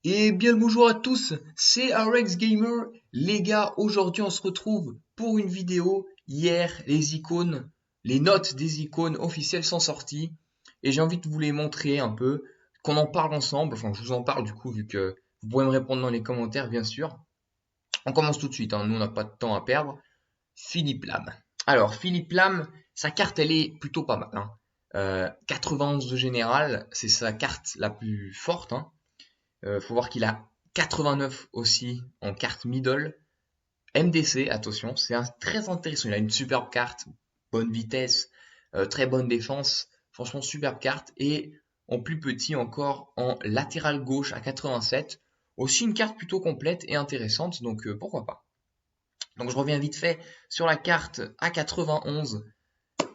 Et bien le bonjour à tous, c'est RX Gamer. Les gars, aujourd'hui on se retrouve pour une vidéo. Hier, les icônes, les notes des icônes officielles sont sorties. Et j'ai envie de vous les montrer un peu, qu'on en parle ensemble. Enfin, je vous en parle du coup, vu que vous pouvez me répondre dans les commentaires, bien sûr. On commence tout de suite, hein. Nous on n'a pas de temps à perdre. Philippe Lam. Alors, Philippe Lam, sa carte elle est plutôt pas mal, hein. 91 de général, c'est sa carte la plus forte, hein. Faut voir qu'il a 89 aussi en carte middle. MDC, attention, c'est très intéressant. Il a une superbe carte, bonne vitesse, très bonne défense. Franchement, superbe carte. Et en plus petit encore, en latéral gauche à 87. Aussi une carte plutôt complète et intéressante, donc pourquoi pas. Donc je reviens vite fait sur la carte à 91,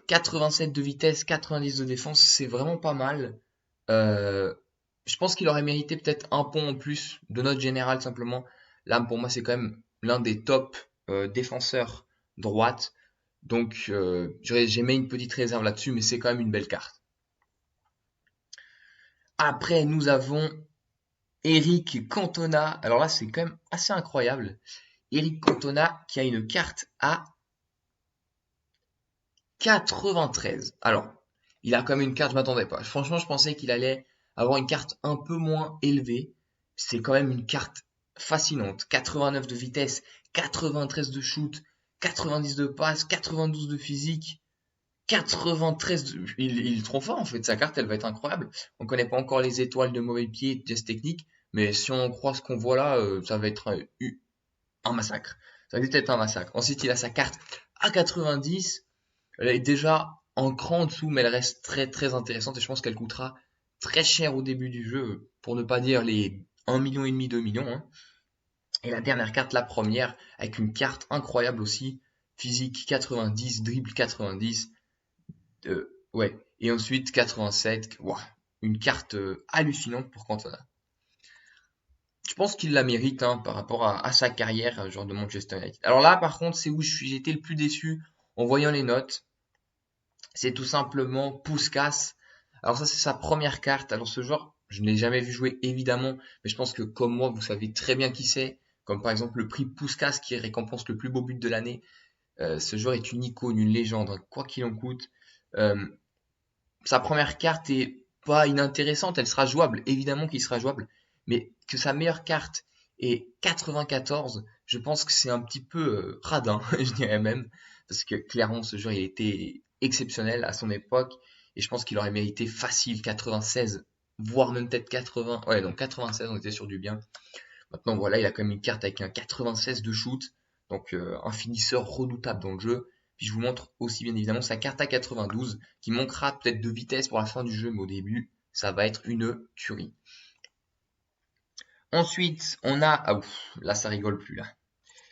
87 de vitesse, 90 de défense, c'est vraiment pas mal. Euh, je pense qu'il aurait mérité peut-être un pont en plus de notre général simplement. Là, pour moi, c'est quand même l'un des top défenseurs droite. Donc, j'ai mis une petite réserve là-dessus, mais c'est quand même une belle carte. Après, nous avons Eric Cantona. Alors là, c'est quand même assez incroyable. Eric Cantona qui a une carte à 93. Alors, il a quand même une carte, je m'attendais pas. Franchement, je pensais qu'il allait avoir une carte un peu moins élevée. C'est quand même une carte fascinante. 89 de vitesse, 93 de shoot, 90 de passe, 92 de physique, 93 de... Il est trop fort en fait, sa carte elle va être incroyable. On connaît pas encore les étoiles de mauvais pied, de geste technique, mais si on croit ce qu'on voit là, ça va être un massacre. Ça va être un massacre. Ensuite, il a sa carte à 90. Elle est déjà en cran en dessous, mais elle reste très très intéressante et je pense qu'elle coûtera très cher au début du jeu, pour ne pas dire les 1,5 million, 2 millions, hein. Et la dernière carte, la première, avec une carte incroyable aussi, physique 90, dribble 90, ouais, et ensuite 87, wow, une carte hallucinante pour Cantona. Je pense qu'il la mérite, hein, par rapport à sa carrière, genre de Manchester United. Alors là, par contre, c'est où j'étais le plus déçu en voyant les notes. C'est tout simplement Puskás. Alors ça, c'est sa première carte. Alors ce joueur, je ne l'ai jamais vu jouer évidemment, mais je pense que comme moi, vous savez très bien qui c'est. Comme par exemple le prix Puskás qui récompense le plus beau but de l'année. Ce joueur est une icône, une légende, hein, quoi qu'il en coûte. Euh, Sa première carte est pas inintéressante, elle sera jouable, évidemment qu'il sera jouable, mais que sa meilleure carte est 94, je pense que c'est un petit peu radin, je dirais même, parce que clairement ce joueur il était exceptionnel à son époque, et je pense qu'il aurait mérité facile 96, voire même peut-être 80, ouais donc 96 on était sur du bien. Maintenant voilà, il a quand même une carte avec un 96 de shoot, donc un finisseur redoutable dans le jeu. Puis je vous montre aussi bien évidemment sa carte à 92 qui manquera peut-être de vitesse pour la fin du jeu, mais au début, ça va être une tuerie. Ensuite, on a... Ah ouf, là ça rigole plus là.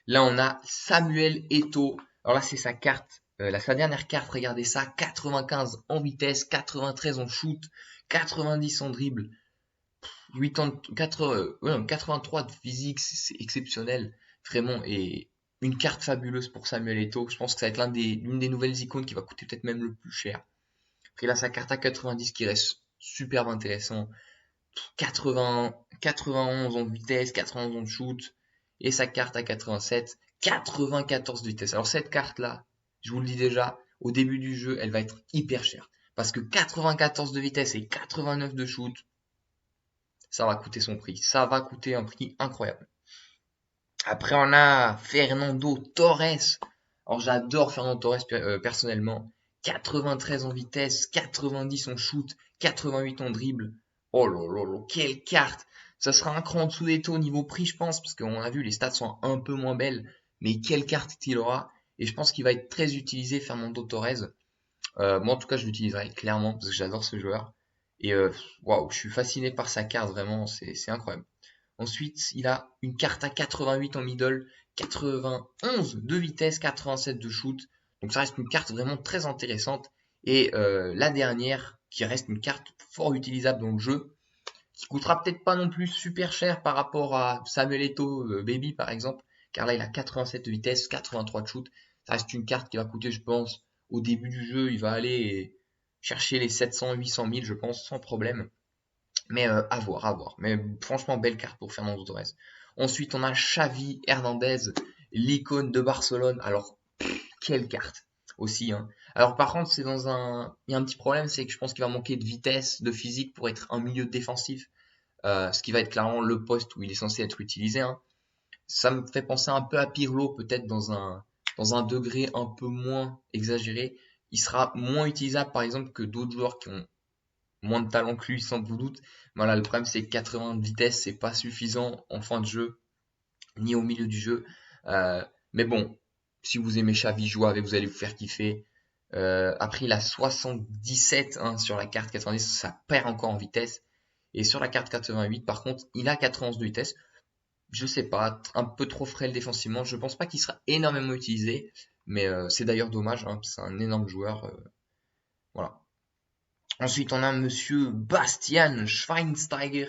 Là on a Samuel Eto'o. Alors là c'est sa carte, sa dernière carte, regardez ça, 95 en vitesse, 93 en shoot, 90 en dribble, 83 de physique, c'est exceptionnel, vraiment, et une carte fabuleuse pour Samuel Eto'o. Je pense que ça va être l'une des nouvelles icônes qui va coûter peut-être même le plus cher. Après, là, sa carte à 90 qui reste superbe intéressant. 80, 91 en vitesse, 91 en shoot, et sa carte à 87, 94 de vitesse. Alors, cette carte-là, je vous le dis déjà, au début du jeu, elle va être hyper chère. Parce que 94 de vitesse et 89 de shoot, ça va coûter son prix. Ça va coûter un prix incroyable. Après, on a Fernando Torres. Alors, j'adore Fernando Torres personnellement. 93 en vitesse, 90 en shoot, 88 en dribble. Oh là là là, quelle carte! Ça sera un cran en dessous des taux au niveau prix, je pense, parce qu'on a vu, les stats sont un peu moins belles. Mais quelle carte il aura! Et je pense qu'il va être très utilisé, Fernando Torres. Moi, en tout cas, je l'utiliserai clairement, parce que j'adore ce joueur. Et waouh, je suis fasciné par sa carte, vraiment, c'est incroyable. Ensuite, il a une carte à 88 en middle, 91 de vitesse, 87 de shoot. Donc ça reste une carte vraiment très intéressante. Et la dernière, qui reste une carte fort utilisable dans le jeu, qui coûtera peut-être pas non plus super cher par rapport à Samuel Eto'o Baby par exemple, car là il a 87 de vitesse, 83 de shoot. Ça reste une carte qui va coûter, je pense, au début du jeu, il va aller chercher les 700, 800 000, je pense, sans problème. Mais à voir, à voir. Mais franchement, belle carte pour Fernando Torres. Ensuite, on a Xavi Hernandez, l'icône de Barcelone. Alors, quelle carte aussi, hein. Alors par contre, il y a un petit problème, c'est que je pense qu'il va manquer de vitesse, de physique pour être un milieu défensif, ce qui va être clairement le poste où il est censé être utilisé, hein. Ça me fait penser un peu à Pirlo, peut-être dans un degré un peu moins exagéré. Il sera moins utilisable, par exemple, que d'autres joueurs qui ont moins de talent que lui, sans doute. Voilà, le problème, c'est que 80 de vitesse, c'est pas suffisant en fin de jeu, ni au milieu du jeu. Mais bon, si vous aimez Xavi jouer avec, vous allez vous faire kiffer. Après, il a 77 hein, sur la carte 90, ça perd encore en vitesse. Et sur la carte 88, par contre, il a 91 de vitesse. Je sais pas, un peu trop frêle défensivement. Je pense pas qu'il sera énormément utilisé, mais c'est d'ailleurs dommage. Hein, c'est un énorme joueur. Voilà. Ensuite, on a Monsieur Bastian Schweinsteiger.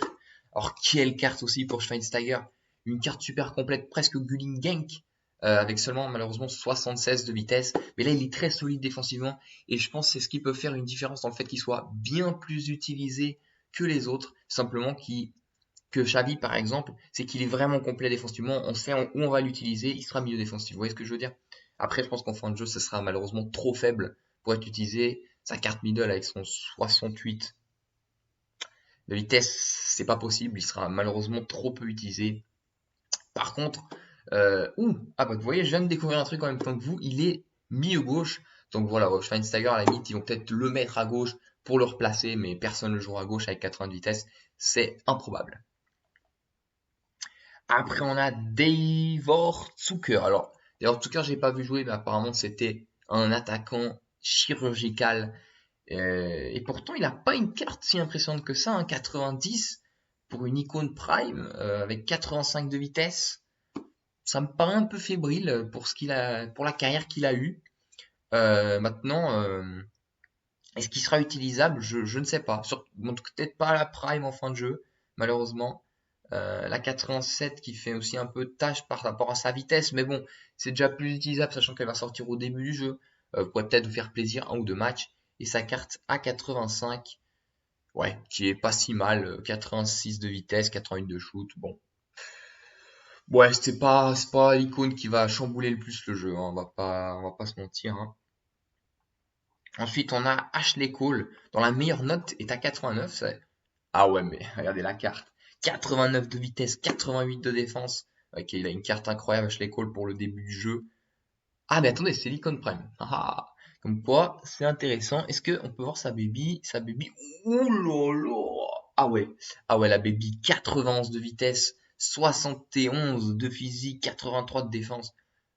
Alors, quelle carte aussi pour Schweinsteiger. Une carte super complète, presque Gulling Genk, avec seulement malheureusement 76 de vitesse. Mais là, il est très solide défensivement. Et je pense que c'est ce qui peut faire une différence dans le fait qu'il soit bien plus utilisé que les autres. Simplement que Xavi, par exemple, c'est qu'il est vraiment complet défensivement. On sait où on va l'utiliser. Il sera milieu défensif. Vous voyez ce que je veux dire? Après, je pense qu'en fin de jeu, ce sera malheureusement trop faible pour être utilisé. Sa carte middle avec son 68 de vitesse, c'est pas possible. Il sera malheureusement trop peu utilisé. Par contre, ah bah vous voyez, je viens de découvrir un truc en même temps que vous. Il est milieu gauche. Donc voilà, Schweinsteiger, à la limite, ils vont peut-être le mettre à gauche pour le replacer, mais personne ne le jouera à gauche avec 80 de vitesse. C'est improbable. Après, on a Davor Zucker. Alors, Davor Zucker, j'ai pas vu jouer, mais apparemment, c'était un attaquant chirurgical. Et pourtant, il n'a pas une carte si impressionnante que ça, hein, 90 pour une icône prime avec 85 de vitesse. Ça me paraît un peu fébrile pour pour la carrière qu'il a eue. Maintenant, est-ce qu'il sera utilisable? Je ne sais pas. Peut-être pas à la prime en fin de jeu, malheureusement. La 87 qui fait aussi un peu de tâche par rapport à sa vitesse, mais bon, c'est déjà plus utilisable sachant qu'elle va sortir au début du jeu. Vous pourrez peut-être vous faire plaisir un ou deux matchs. Et sa carte A85, ouais, qui est pas si mal, 86 de vitesse, 88 de shoot, bon. Ouais, c'est pas l'icône qui va chambouler le plus le jeu, hein, on va pas se mentir, hein. Ensuite, on a Ashley Cole, dont la meilleure note est à 89. Ah ouais, mais regardez la carte. 89 de vitesse, 88 de défense. Ok, il a une carte incroyable, Ashley Cole, pour le début du jeu. Ah, mais attendez, c'est l'icône prime. Ah, ah. Comme quoi, c'est intéressant. Est-ce qu'on peut voir sa baby? Sa baby. Ouh là là! Ah ouais. Ah ouais, la baby, 91 de vitesse, 71 de physique, 83 de défense,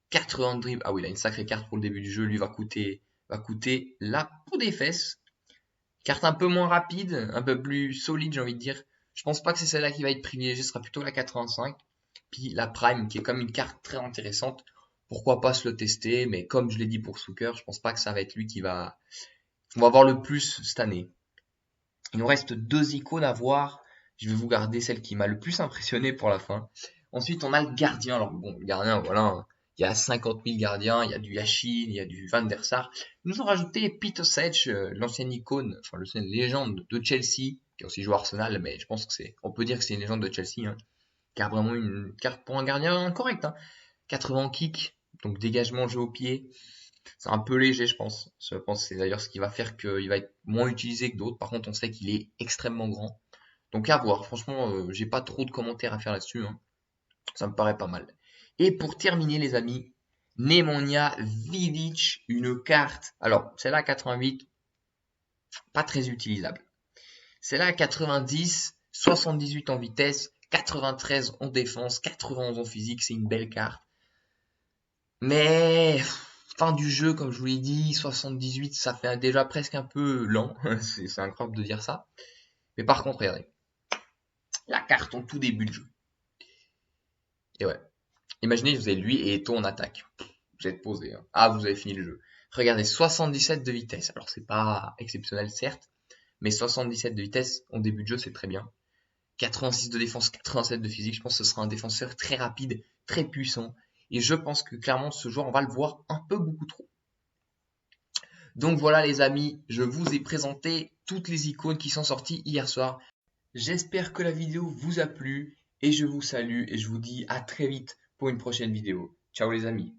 80 de dribble. Ah oui, il a une sacrée carte pour le début du jeu. Lui va coûter la peau des fesses. Carte un peu moins rapide, un peu plus solide, j'ai envie de dire. Je pense pas que c'est celle-là qui va être privilégiée, ce sera plutôt la 85. Puis la Prime, qui est comme une carte très intéressante. Pourquoi pas se le tester, mais comme je l'ai dit pour Zucker, je pense pas que ça va être lui on va voir le plus cette année. Il nous reste deux icônes à voir. Je vais vous garder celle qui m'a le plus impressionné pour la fin. Ensuite, on a le gardien. Alors bon, le gardien, voilà, hein. Il y a 50 000 gardiens, il y a du Yashin, il y a du Van der Sar. Ils nous ont rajouté Peter Sech, l'ancienne icône, enfin l'ancienne légende de Chelsea, qui a aussi joué à Arsenal, mais je pense que on peut dire que c'est une légende de Chelsea, hein, qui a vraiment une carte pour un gardien correct, hein. 80 kick, donc dégagement, jeu au pied. C'est un peu léger, je pense. Je pense que c'est d'ailleurs ce qui va faire qu'il va être moins utilisé que d'autres. Par contre, on sait qu'il est extrêmement grand. Donc à voir. Franchement, j'ai pas trop de commentaires à faire là-dessus, hein. Ça me paraît pas mal. Et pour terminer, les amis, Nemanja Vidic, une carte. Alors, celle-là à 88, pas très utilisable. Celle-là à 90, 78 en vitesse, 93 en défense, 91 en physique, c'est une belle carte. Mais fin du jeu, comme je vous l'ai dit, 78, ça fait déjà presque un peu lent. C'est incroyable de dire ça. Mais par contre, regardez. La carte en tout début de jeu. Et ouais. Imaginez, vous avez lui et Eto en attaque. Vous êtes posé, hein. Ah, vous avez fini le jeu. Regardez, 77 de vitesse. Alors, c'est pas exceptionnel, certes. Mais 77 de vitesse en début de jeu, c'est très bien. 86 de défense, 87 de physique. Je pense que ce sera un défenseur très rapide, très puissant. Et je pense que clairement, ce joueur, on va le voir un peu beaucoup trop. Donc voilà les amis, je vous ai présenté toutes les icônes qui sont sorties hier soir. J'espère que la vidéo vous a plu et je vous salue et je vous dis à très vite pour une prochaine vidéo. Ciao les amis.